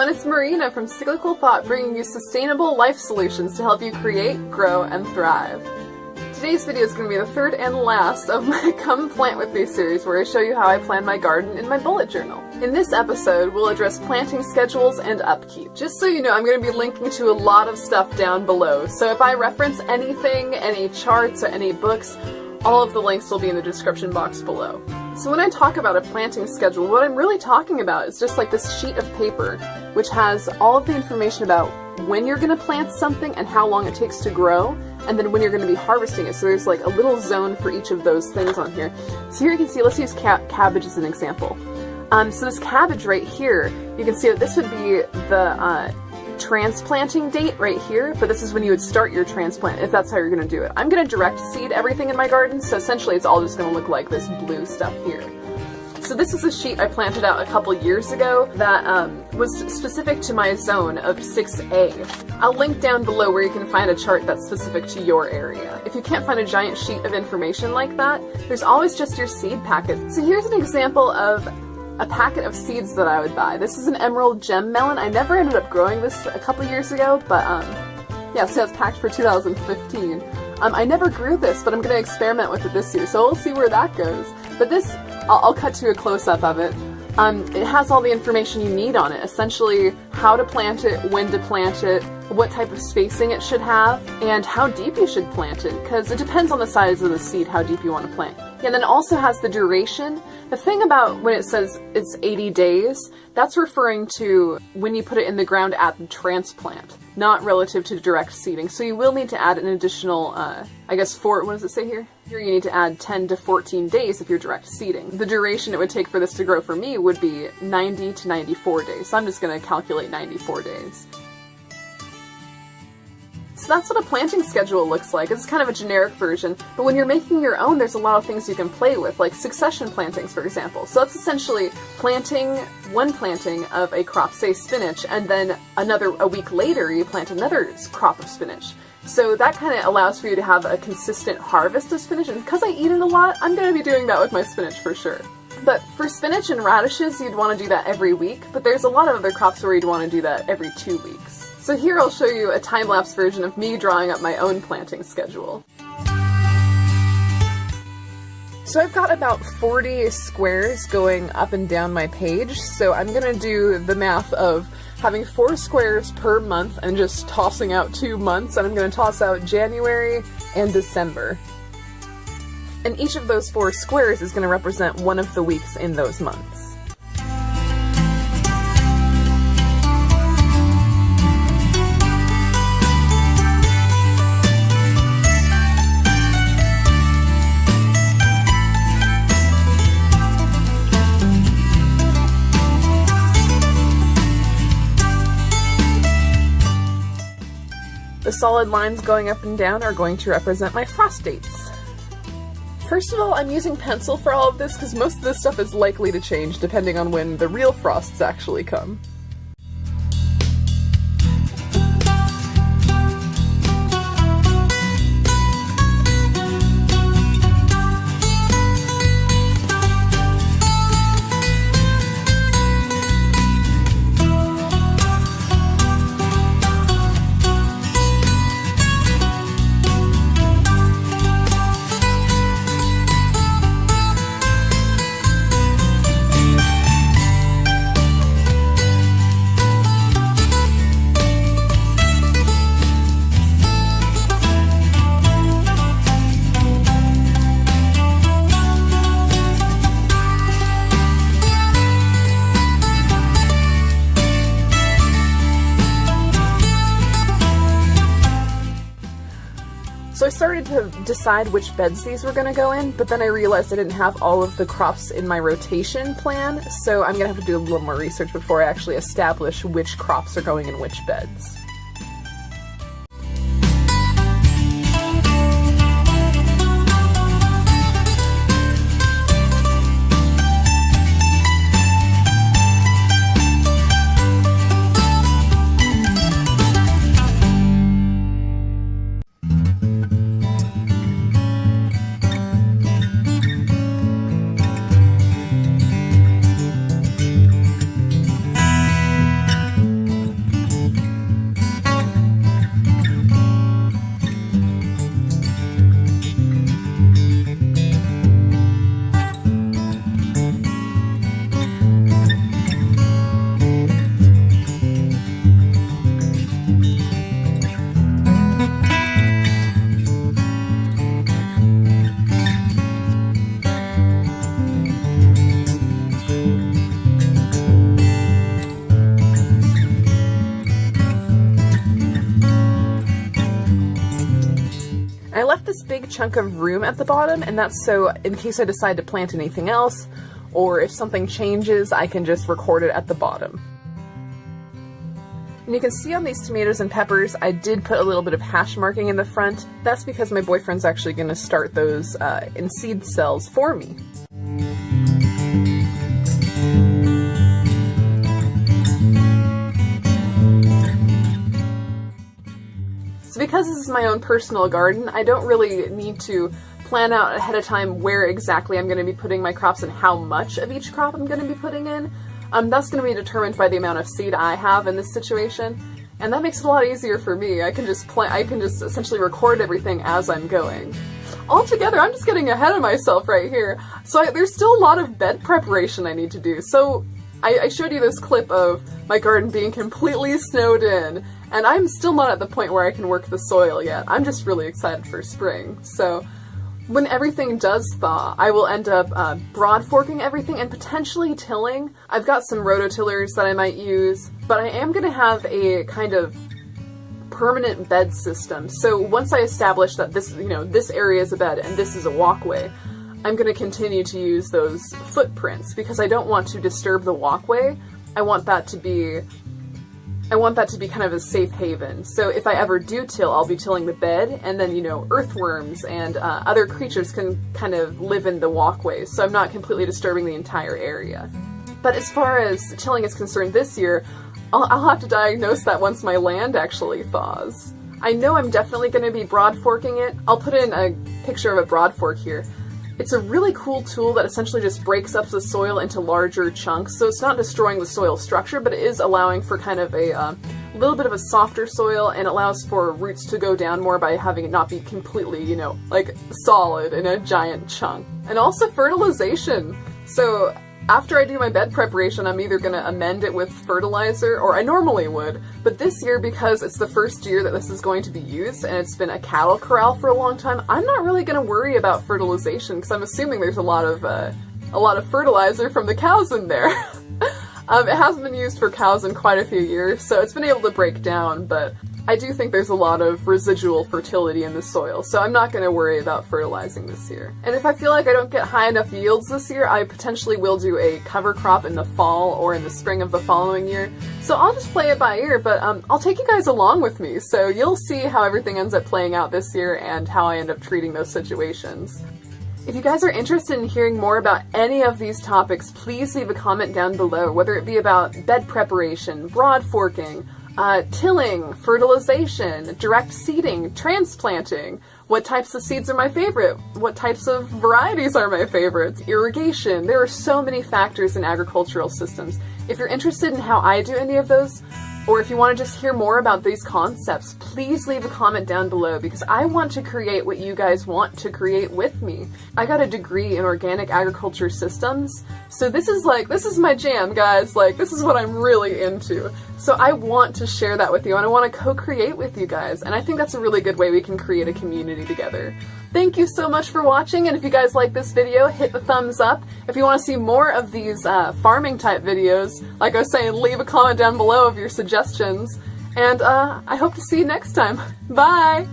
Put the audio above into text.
everyone, it's Marina from Cyclical Thought, bringing you sustainable life solutions to help you create, grow, and thrive. Today's video is going to be the third and last of my Come Plant With Me series, where I show you how I plan my garden in my bullet journal. In this episode, we'll address planting schedules and upkeep. Just so you know, I'm going to be linking to a lot of stuff down below, so if I reference anything, any charts or any books, all of the links will be in the description box below. So when I talk about a planting schedule, what I'm really talking about is just like this sheet of paper, which has all of the information about when you're going to plant something and how long it takes to grow, and then when you're going to be harvesting it. So there's like a little zone for each of those things on here. So here you can see, let's use cabbage as an example. So this cabbage right here, you can see that this would be the transplanting date right here, but this is when you would start your transplant, if that's how you're going to do it. I'm going to direct seed everything in my garden, so essentially it's all just going to look like this blue stuff here. So this is a sheet I planted out a couple years ago that was specific to my zone of 6A. I'll link down below where you can find a chart that's specific to your area. If you can't find a giant sheet of information like that, there's always just your seed packet. So here's an example of a packet of seeds that I would buy. This is an emerald gem melon. I never ended up growing this a couple years ago, but yeah, so it's packed for 2015. I never grew this, but I'm going to experiment with it this year, so we'll see where that goes. But this, I'll cut to a close-up of it. It has all the information you need on it, essentially how to plant it, when to plant it, what type of spacing it should have, and how deep you should plant it, because it depends on the size of the seed how deep you want to plant. And then it also has the duration. The thing about when it says it's 80 days, that's referring to when you put it in the ground at the transplant, not relative to direct seeding. So you will need to add an additional, I guess what does it say here? Here you need to add 10 to 14 days if you're direct seeding. The duration it would take for this to grow for me would be 90 to 94 days. So I'm just going to calculate 94 days. So that's what a planting schedule looks like. It's kind of a generic version, but when you're making your own, there's a lot of things you can play with, like succession plantings, for example. So that's essentially planting one planting of a crop, say spinach, and then a week later you plant another crop of spinach. So that kind of allows for you to have a consistent harvest of spinach, and because I eat it a lot, I'm going to be doing that with my spinach for sure. But for spinach and radishes, you'd want to do that every week, but there's a lot of other crops where you'd want to do that every 2 weeks. So here I'll show you a time-lapse version of me drawing up my own planting schedule. So I've got about 40 squares going up and down my page, so I'm going to do the math of having 4 squares per month and just tossing out 2 months, and I'm going to toss out January and December. And each of those 4 squares is going to represent one of the weeks in those months. The solid lines going up and down are going to represent my frost dates. First of all, I'm using pencil for all of this because most of this stuff is likely to change depending on when the real frosts actually come. So I started to decide which beds these were going to go in, but then I realized I didn't have all of the crops in my rotation plan, so I'm going to have to do a little more research before I actually establish which crops are going in which beds. big chunk of room at the bottom, and that's so in case I decide to plant anything else, or if something changes, I can just record it at the bottom. And you can see on these tomatoes and peppers, I did put a little bit of hash marking in the front. That's because my boyfriend's actually going to start those in seed cells for me. So because this is my own personal garden, I don't really need to plan out ahead of time where exactly I'm going to be putting my crops and how much of each crop I'm going to be putting in. That's going to be determined by the amount of seed I have in this situation, and that makes it a lot easier for me. I can just essentially record everything as I'm going. Altogether, I'm just getting ahead of myself right here. So there's still a lot of bed preparation I need to do. So I showed you this clip of my garden being completely snowed in, and I'm still not at the point where I can work the soil yet. I'm just really excited for spring. So when everything does thaw, I will end up broad forking everything and potentially tilling. I've got some rototillers that I might use, but I am going to have a kind of permanent bed system. So once I establish that this, this area is a bed and this is a walkway, I'm going to continue to use those footprints because I don't want to disturb the walkway. I want that to be kind of a safe haven. So if I ever do till, I'll be tilling the bed, and then, earthworms and other creatures can kind of live in the walkways, so I'm not completely disturbing the entire area. But as far as tilling is concerned this year, I'll have to diagnose that once my land actually thaws. I know I'm definitely going to be broad forking it. I'll put in a picture of a broad fork here. It's a really cool tool that essentially just breaks up the soil into larger chunks, so it's not destroying the soil structure, but it is allowing for kind of a little bit of a softer soil, and allows for roots to go down more by having it not be completely, like solid in a giant chunk. And also fertilization. So after I do my bed preparation, I'm either going to amend it with fertilizer, or I normally would, but this year, because it's the first year that this is going to be used, and it's been a cattle corral for a long time, I'm not really going to worry about fertilization, because I'm assuming there's a lot of fertilizer from the cows in there. It hasn't been used for cows in quite a few years, so it's been able to break down, but I do think there's a lot of residual fertility in the soil, so I'm not going to worry about fertilizing this year. And if I feel like I don't get high enough yields this year, I potentially will do a cover crop in the fall or in the spring of the following year. So I'll just play it by ear, but I'll take you guys along with me, so you'll see how everything ends up playing out this year and how I end up treating those situations. If you guys are interested in hearing more about any of these topics, please leave a comment down below, whether it be about bed preparation, broad forking, tilling, fertilization, direct seeding, transplanting, what types of seeds are my favorite, what types of varieties are my favorites, irrigation. There are so many factors in agricultural systems. If you're interested in how I do any of those, or if you want to just hear more about these concepts, please leave a comment down below, because I want to create what you guys want to create with me. I got a degree in organic agriculture systems, so this is my jam, guys. This is what I'm really into. So I want to share that with you, and I want to co-create with you guys, and I think that's a really good way we can create a community together. Thank you so much for watching, and if you guys like this video, hit the thumbs up. If you want to see more of these farming type videos, like I was saying, leave a comment down below of your suggestions, and I hope to see you next time. Bye!